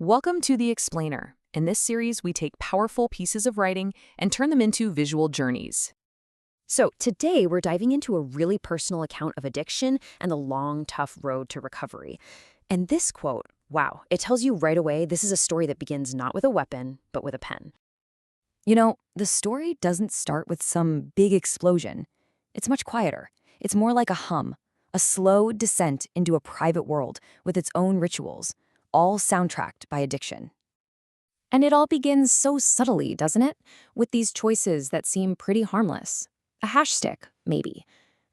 Welcome to The Explainer. In this series, we take powerful pieces of writing and turn them into visual journeys. So, today we're diving into a really personal account of addiction and the long, tough road to recovery. And this quote, wow, it tells you right away this is a story that begins not with a weapon, but with a pen. You know, the story doesn't start with some big explosion. It's much quieter. It's more like a hum, a slow descent into a private world with its own rituals, all soundtracked by addiction. And it all begins so subtly, doesn't it? With these choices that seem pretty harmless. A hash stick, maybe.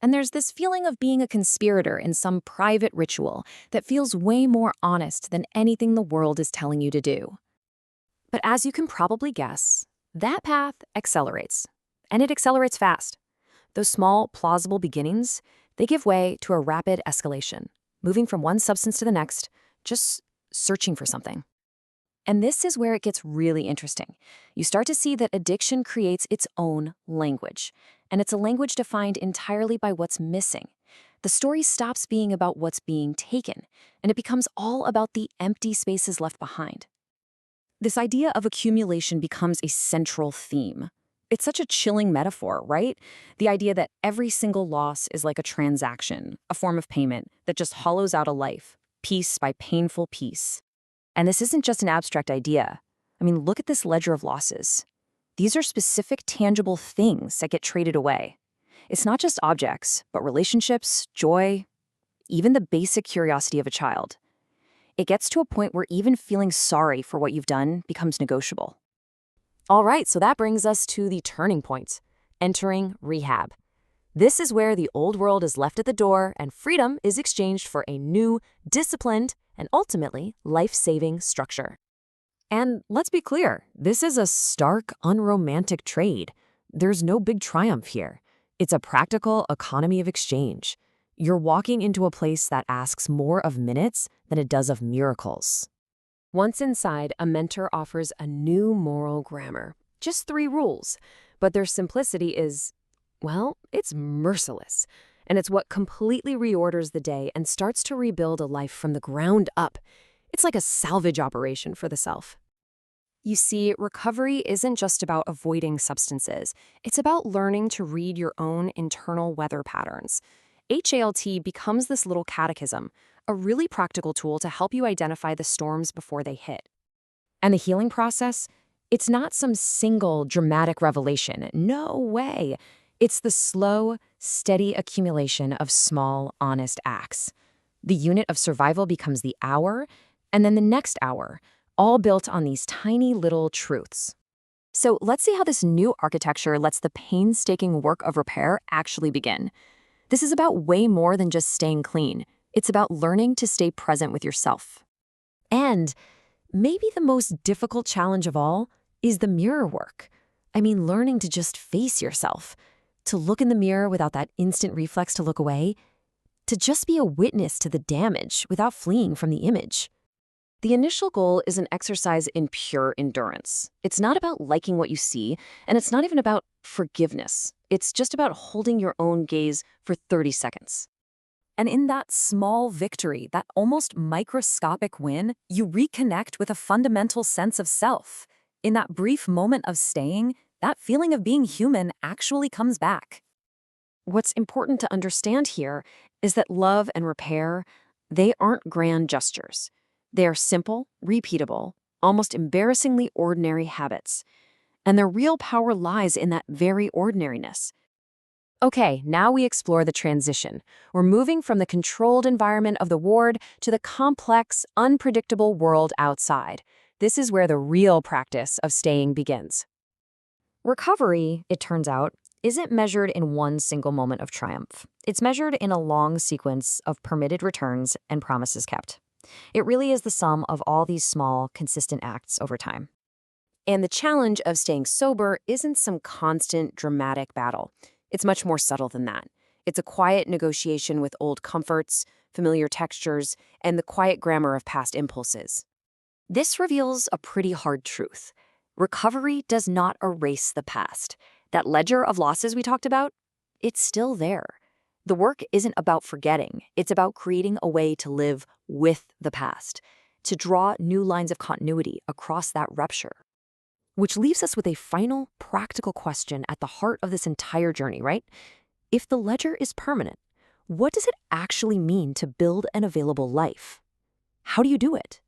And there's this feeling of being a conspirator in some private ritual that feels way more honest than anything the world is telling you to do. But as you can probably guess, that path accelerates. And it accelerates fast. Those small, plausible beginnings, they give way to a rapid escalation, moving from one substance to the next, just searching for something. And this is where it gets really interesting. You start to see that addiction creates its own language, and it's a language defined entirely by what's missing. The story stops being about what's being taken, and it becomes all about the empty spaces left behind. This idea of accumulation becomes a central theme. It's such a chilling metaphor, right? The idea that every single loss is like a transaction, a form of payment that just hollows out a life, piece by painful piece. And this isn't just an abstract idea. I mean, look at this ledger of losses. These are specific, tangible things that get traded away. It's not just objects, but relationships, joy, even the basic curiosity of a child. It gets to a point where even feeling sorry for what you've done becomes negotiable. All right, so that brings us to the turning point, entering rehab. This is where the old world is left at the door and freedom is exchanged for a new, disciplined, and ultimately life-saving structure. And let's be clear, this is a stark, unromantic trade. There's no big triumph here. It's a practical economy of exchange. You're walking into a place that asks more of minutes than it does of miracles. Once inside, a mentor offers a new moral grammar. Just 3 rules. But their simplicity is, well, it's merciless. And it's what completely reorders the day and starts to rebuild a life from the ground up. It's like a salvage operation for the self. You see, recovery isn't just about avoiding substances. It's about learning to read your own internal weather patterns. HALT becomes this little catechism, a really practical tool to help you identify the storms before they hit. And the healing process? It's not some single dramatic revelation. No way. It's the slow, steady accumulation of small, honest acts. The unit of survival becomes the hour, and then the next hour, all built on these tiny little truths. So let's see how this new architecture lets the painstaking work of repair actually begin. This is about way more than just staying clean. It's about learning to stay present with yourself. And maybe the most difficult challenge of all is the mirror work. I mean, learning to just face yourself, to look in the mirror without that instant reflex to look away, to just be a witness to the damage without fleeing from the image. The initial goal is an exercise in pure endurance. It's not about liking what you see, and it's not even about forgiveness. It's just about holding your own gaze for 30 seconds. And in that small victory, that almost microscopic win, you reconnect with a fundamental sense of self. In that brief moment of staying, that feeling of being human actually comes back. What's important to understand here is that love and repair, they aren't grand gestures. They are simple, repeatable, almost embarrassingly ordinary habits. And their real power lies in that very ordinariness. Okay, now we explore the transition. We're moving from the controlled environment of the ward to the complex, unpredictable world outside. This is where the real practice of staying begins. Recovery, it turns out, isn't measured in one single moment of triumph. It's measured in a long sequence of permitted returns and promises kept. It really is the sum of all these small, consistent acts over time. And the challenge of staying sober isn't some constant, dramatic battle. It's much more subtle than that. It's a quiet negotiation with old comforts, familiar textures, and the quiet grammar of past impulses. This reveals a pretty hard truth. Recovery does not erase the past. That ledger of losses we talked about, it's still there. The work isn't about forgetting. It's about creating a way to live with the past. to draw new lines of continuity across that rupture. Which leaves us with a final, practical question at the heart of this entire journey, right? If the ledger is permanent, what does it actually mean to build an available life? How do you do it?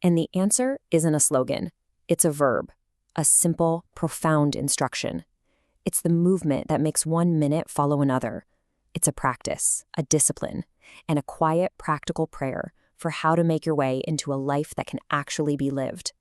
And the answer isn't a slogan. It's a verb, a simple, profound instruction. It's the movement that makes 1 minute follow another. It's a practice, a discipline, and a quiet, practical prayer for how to make your way into a life that can actually be lived.